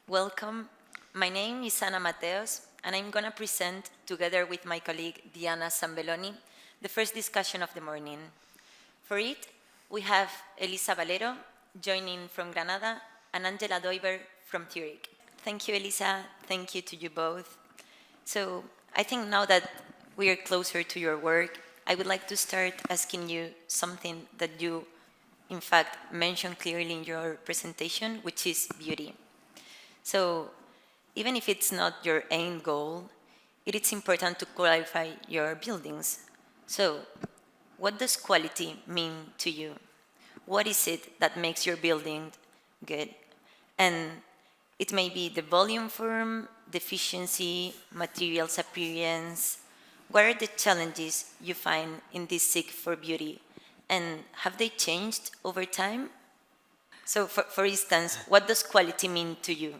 Welcome. My name is Ana Mateos, and I'm going to present, together with my colleague Diana Zambelloni, the first discussion of the morning. For it, we have Elisa Valero, joining from Granada, and Angela Deuber from Zurich. Thank you, Elisa. Thank you to you both. So I think now that we are closer to your work, I would like to start asking you something that you, in fact, mentioned clearly in your presentation, which is beauty. So even if it's not your aim goal, it is important to qualify your buildings. So what does quality mean to you? What is it that makes your building good? And it may be the volume form, the efficiency, materials appearance. What are the challenges you find in this seek for beauty? And have they changed over time? So for instance, what does quality mean to you?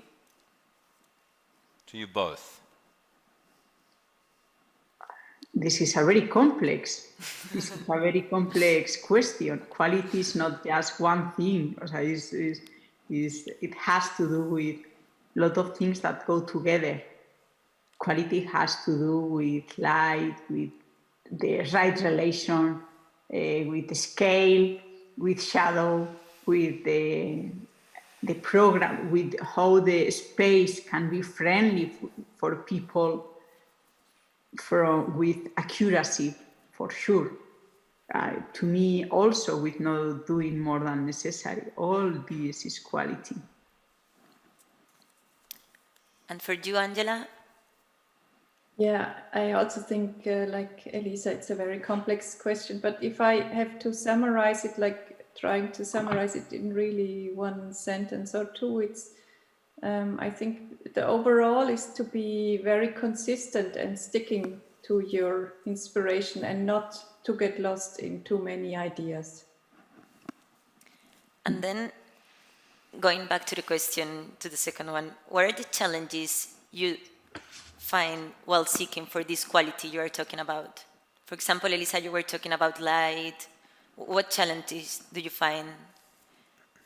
To you both. This is a very complex. This is a very complex question. Quality is not just one thing. It has to do with a lot of things that go together. Quality has to do with light, with the right relation, with the scale, with shadow, with the program, with how the space can be friendly for people, with accuracy, for sure. To me, also, with not doing more than necessary. All this is quality. And for you, Angela? Yeah, I also think, like Elisa, it's a very complex question. But if I have to summarize it, like trying to summarize it in really one sentence or two, it's I think the overall is to be very consistent and sticking to your inspiration and not to get lost in too many ideas. And then going back to the question, to the second one, what are the challenges you find while seeking for this quality you are talking about? For example, Elisa, you were talking about light. What challenges do you find?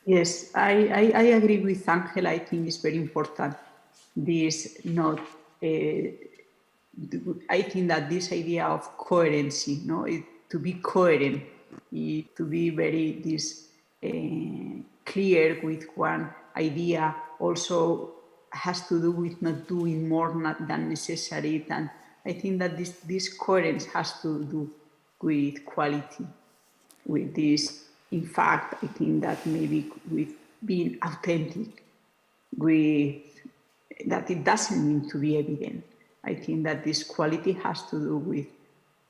Yes, I agree with Angela. I think it's very important. This not. I think that this idea of coherency, to be coherent, to be very clear with one idea, also has to do with not doing more than necessary. And I think that this coherence has to do with quality, with this. In fact, I think that maybe with being authentic, with that it doesn't mean to be evident. I think that this quality has to do with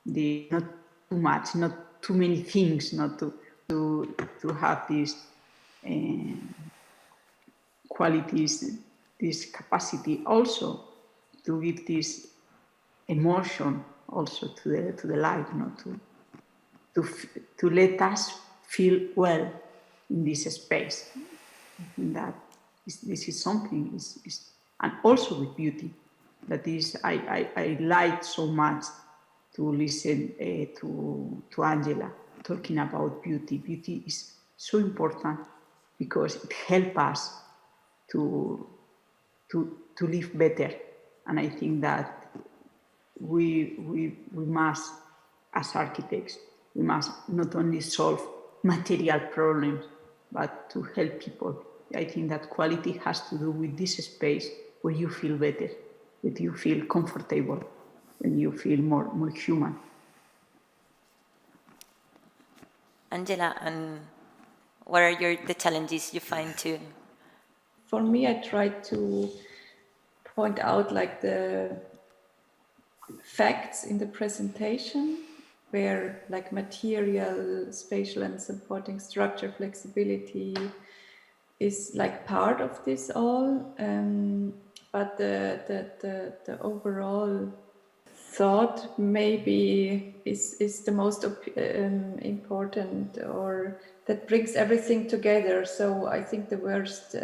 the not too much, not too many things, not to have these qualities, this capacity also to give this emotion also to the life, to let us feel well in this space. I think that this is something, and also with beauty. That is, I like so much to listen to Angela talking about beauty. Beauty is so important because it helps us to live better. And I think that we must, as architects, we must not only solve material problems, but to help people. I think that quality has to do with this space where you feel better, where you feel comfortable, when you feel more human. Angela, and what are the challenges you find too? For me, I try to point out like the facts in the presentation, where like material, spatial and supporting structure, flexibility is like part of this all. But the overall thought maybe is the most important, or that brings everything together. So I think the worst,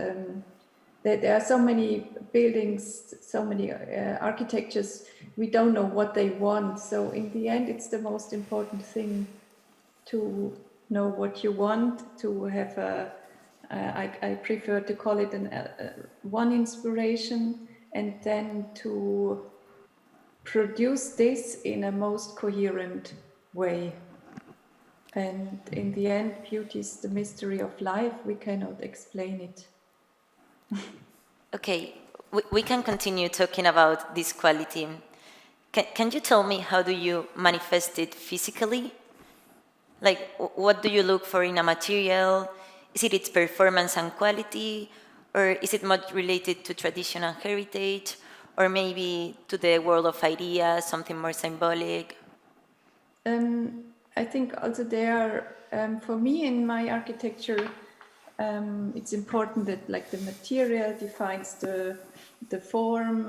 there are so many buildings, so many architectures, we don't know what they want. So in the end, it's the most important thing to know what you want, to have I prefer to call it one inspiration, and then to produce this in a most coherent way. And in the end, beauty is the mystery of life. We cannot explain it. Okay, we can continue talking about this quality. Can you tell me how do you manifest it physically? Like, what do you look for in a material? Is it its performance and quality? Or is it more related to tradition and heritage? Or maybe to the world of ideas, something more symbolic? I think also there, for me in my architecture, it's important that like the material defines the form,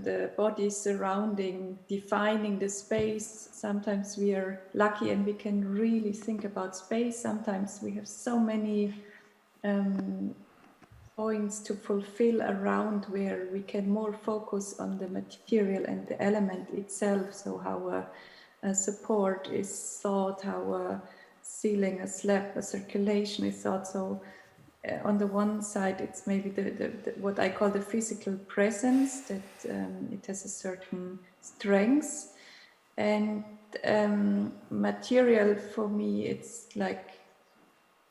the body surrounding, defining the space. Sometimes we are lucky and we can really think about space. Sometimes we have so many points to fulfill around where we can more focus on the material and the element itself. So how a support is thought, how a ceiling, a slab, a circulation is thought. So on the one side, it's maybe the what I call the physical presence, that it has a certain strength. And material for me, it's like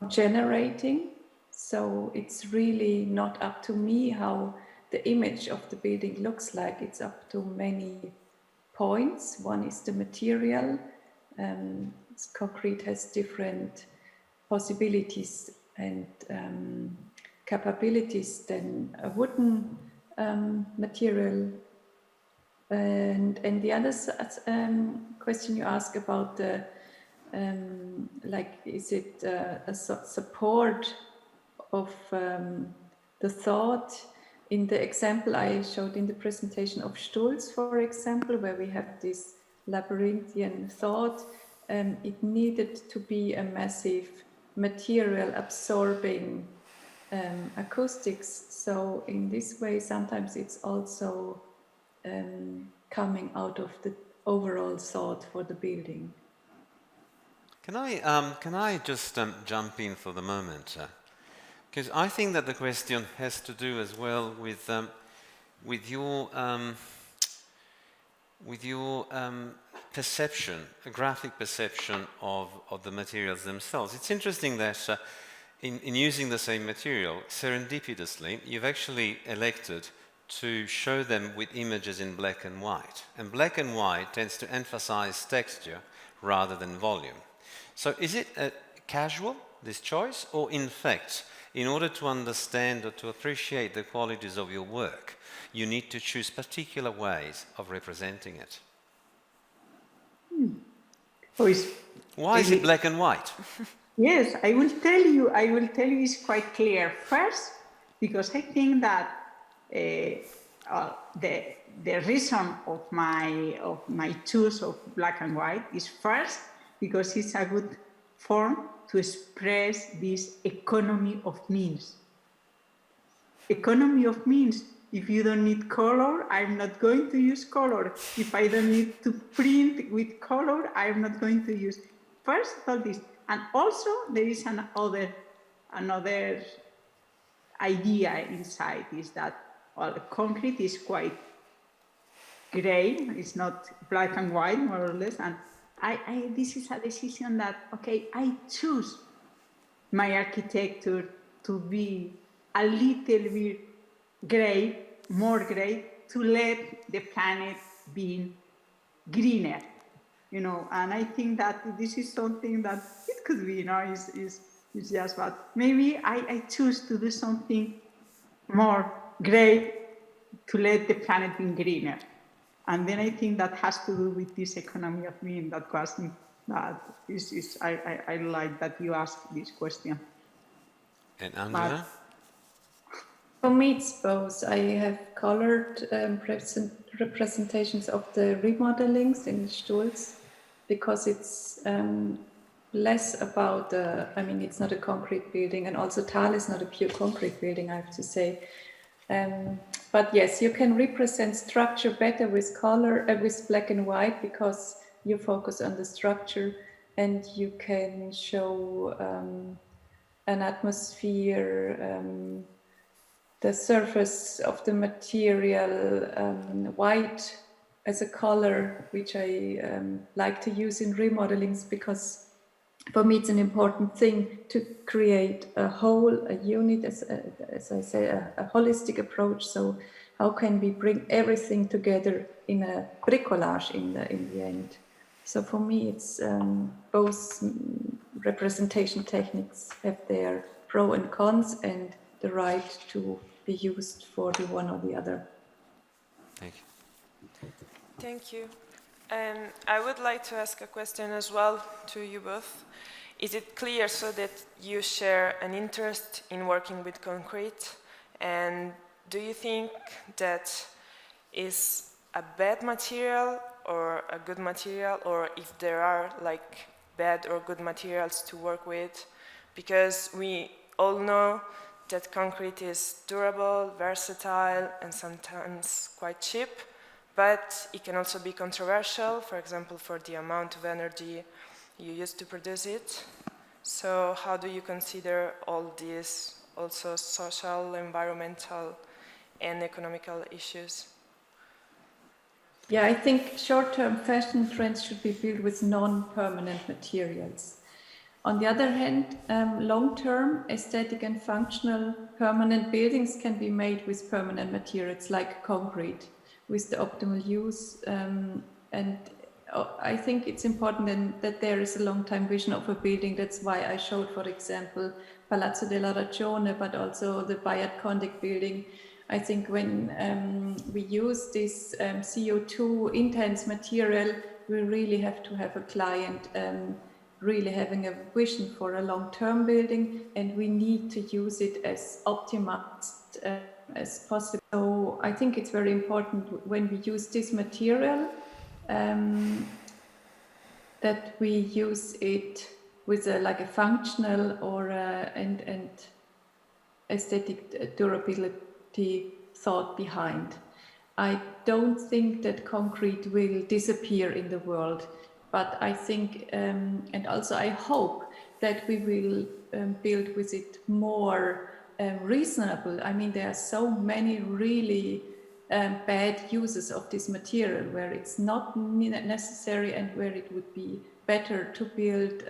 generating. So it's really not up to me how the image of the building looks like. It's up to many points. One is the material. Concrete has different possibilities and capabilities than a wooden material. And the other question you ask about the like, is it a support of the thought? In the example I showed in the presentation of Stulz, for example, where we have this labyrinthian thought, it needed to be a massive material absorbing acoustics. So in this way, sometimes it's also coming out of the overall thought for the building. Can I just jump in for the moment? Because I think that the question has to do as well with your perception, a graphic perception of the materials themselves. It's interesting that in using the same material, serendipitously, you've actually elected to show them with images in black and white. And black and white tends to emphasize texture rather than volume. So is it casual, this choice, or in fact, in order to understand or to appreciate the qualities of your work, you need to choose particular ways of representing it? Why is it black and white? Yes, I will tell you it's quite clear. First, because I think that the reason of my choice of black and white is first because it's a good form to express this economy of means. Economy of means. If you don't need color, I'm not going to use color. If I don't need to print with color, I'm not going to use. First, all this. And also, there is another idea inside, is that, well, concrete is quite gray. It's not black and white, more or less. And this is a decision that, okay, I choose my architecture to be a little bit gray, more gray, to let the planet be greener, you know. And I think that this is something that it could be, you know, is just, but maybe I choose to do something more gray to let the planet be greener. And then I think that has to do with this economy of meaning that question. That I like that you asked this question. And Angela? For me, it's both. I have colored representations of the remodelings in Stulz because it's less about it's not a concrete building, and also Thal is not a pure concrete building, I have to say. But yes, you can represent structure better with color, with black and white, because you focus on the structure, and you can show an atmosphere, the surface of the material, white as a color, which I like to use in remodelings, because for me it's an important thing to create a whole, a unit, as I say, a holistic approach. So how can we bring everything together in a bricolage in the end? So for me, it's both representation techniques have their pro and cons, and the right to be used for the one or the other. Thank you. Thank you. And I would like to ask a question as well to you both. Is it clear so that you share an interest in working with concrete? And do you think that is a bad material or a good material, or if there are like bad or good materials to work with? Because we all know that concrete is durable, versatile, and sometimes quite cheap, but it can also be controversial, for example, for the amount of energy you use to produce it. So how do you consider all these also social, environmental, and economical issues? Yeah, I think short-term fashion trends should be built with non-permanent materials. On the other hand, long-term aesthetic and functional permanent buildings can be made with permanent materials like concrete, with the optimal use. And I think it's important then that there is a long-time vision of a building. That's why I showed, for example, Palazzo della Ragione, but also the Bayard Kondik building. I think when we use this CO2 intense material, we really have to have a client really having a vision for a long-term building, and we need to use it as optimized as possible. So I think it's very important when we use this material that we use it with like a functional or and aesthetic durability thought behind. I don't think that concrete will disappear in the world, but I think, and also I hope that we will build with it more reasonable. I mean, there are so many really bad uses of this material where it's not necessary and where it would be better to build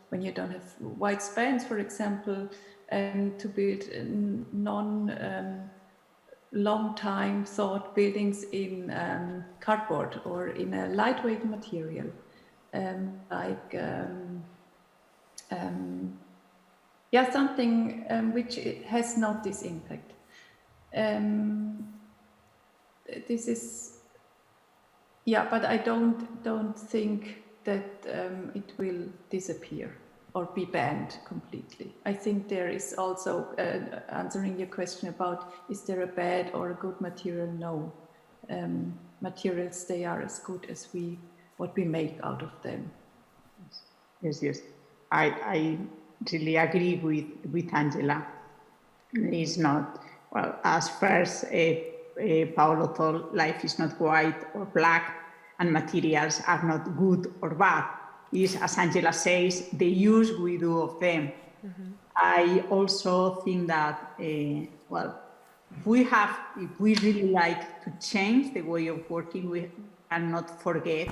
when you don't have wide spans, for example, to build long time thought buildings in cardboard or in a lightweight material, something which has not this impact. This is, but I don't think that it will disappear or be banned completely. I think there is also, answering your question about is there a bad or a good material? No. Materials, they are as good as what we make out of them. Yes. I really agree with Angela. It's not, well, as first Paolo told, life is not white or black, and materials are not good or bad. Is, as Angela says, the use we do of them. Mm-hmm. I also think that, if we really like to change the way of working, we cannot forget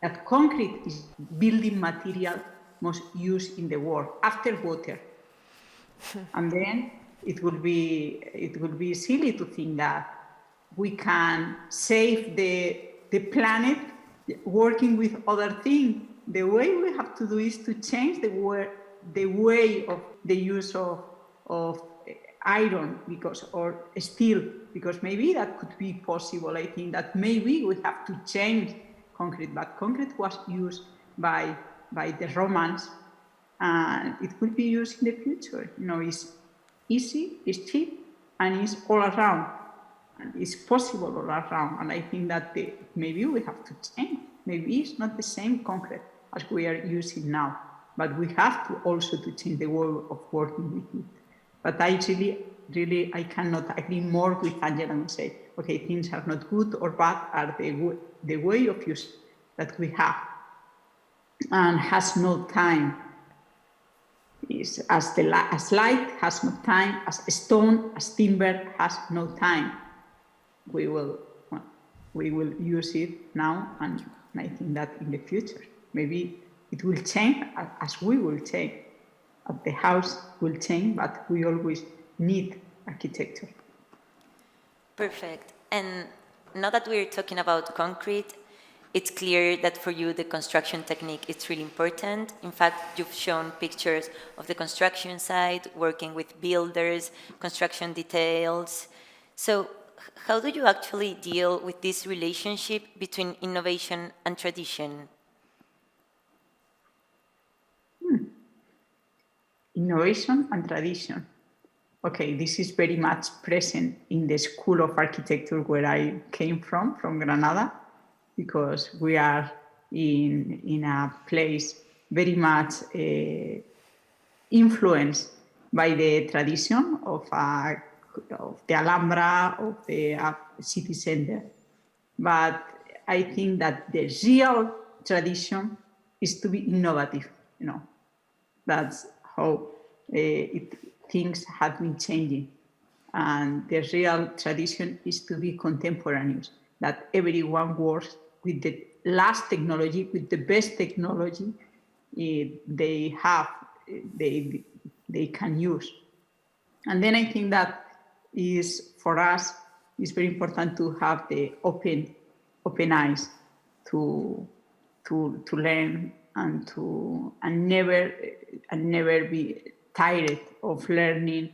that concrete is building material most used in the world after water. And then it would be silly to think that we can save the planet working with other things. The way we have to do is to change the way of the use of iron or steel, because maybe that could be possible. I think that maybe we have to change concrete, but concrete was used by the Romans, and it could be used in the future. It's easy, it's cheap, and it's all around, and it's possible all around. And I think that maybe we have to change. Maybe it's not the same concrete as we are using now, but we have to also to change the way of working with it. But I really, I cannot agree more with Angela and say, okay, things are not good or bad, are the way of use that we have, and has no time. is as light has no time, as stone, as timber has no time. We will use it now, and I think that in the future, maybe it will change as we will change. The house will change, but we always need architecture. Perfect. And now that we're talking about concrete, it's clear that for you the construction technique is really important. In fact, you've shown pictures of the construction site, working with builders, construction details. So how do you actually deal with this relationship between innovation and tradition? Innovation and tradition. Okay, this is very much present in the School of Architecture where I came from Granada, because we are in a place very much influenced by the tradition of the Alhambra, of the city center. But I think that the real tradition is to be innovative, That's how things have been changing. And the real tradition is to be contemporaneous, that everyone works with the last technology, with the best technology they have, they can use. And then I think that is, for us, it's very important to have the open eyes to learn and never be tired of learning.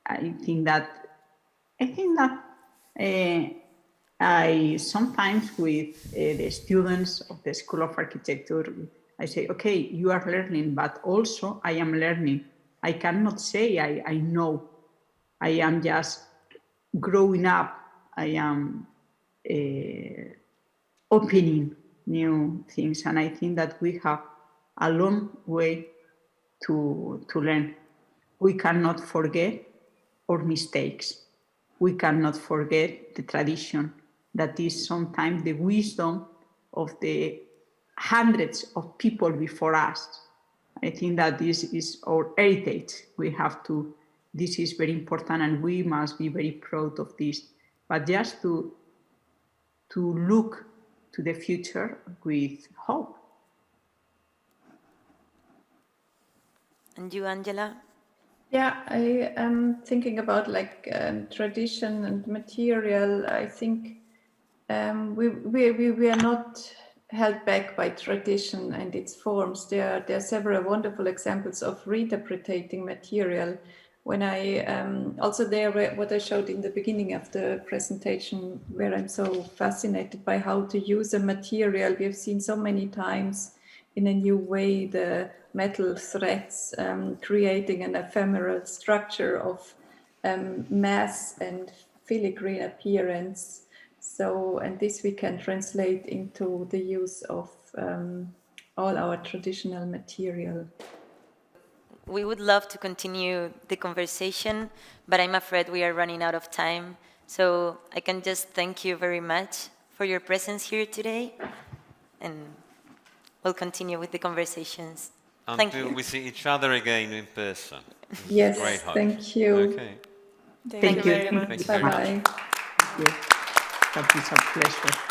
I think that I sometimes with the students of the School of Architecture, I say, okay, you are learning, but also I am learning. I cannot say I know. I am just growing up. I am opening new things, and I think that we have a long way to learn. We cannot forget our mistakes. We cannot forget the tradition that is sometimes the wisdom of the hundreds of people before us. I think that this is our heritage. This is very important, and we must be very proud of this. But just to look to the future with hope. And you, Angela? Yeah, I am thinking about tradition and material. I think we are not held back by tradition and its forms. There are several wonderful examples of reinterpreting material. When I also what I showed in the beginning of the presentation, where I'm so fascinated by how to use a material. We have seen so many times in a new way the metal threads creating an ephemeral structure of mass and filigree appearance. So, and this we can translate into the use of all our traditional material. We would love to continue the conversation, but I'm afraid we are running out of time. So I can just thank you very much for your presence here today, and we'll continue with the conversations. Thank you. Until we see each other again in person. Yes, Great hope. thank you. Okay. Thank you very much. Thank you very much. Bye-bye. That is a pleasure.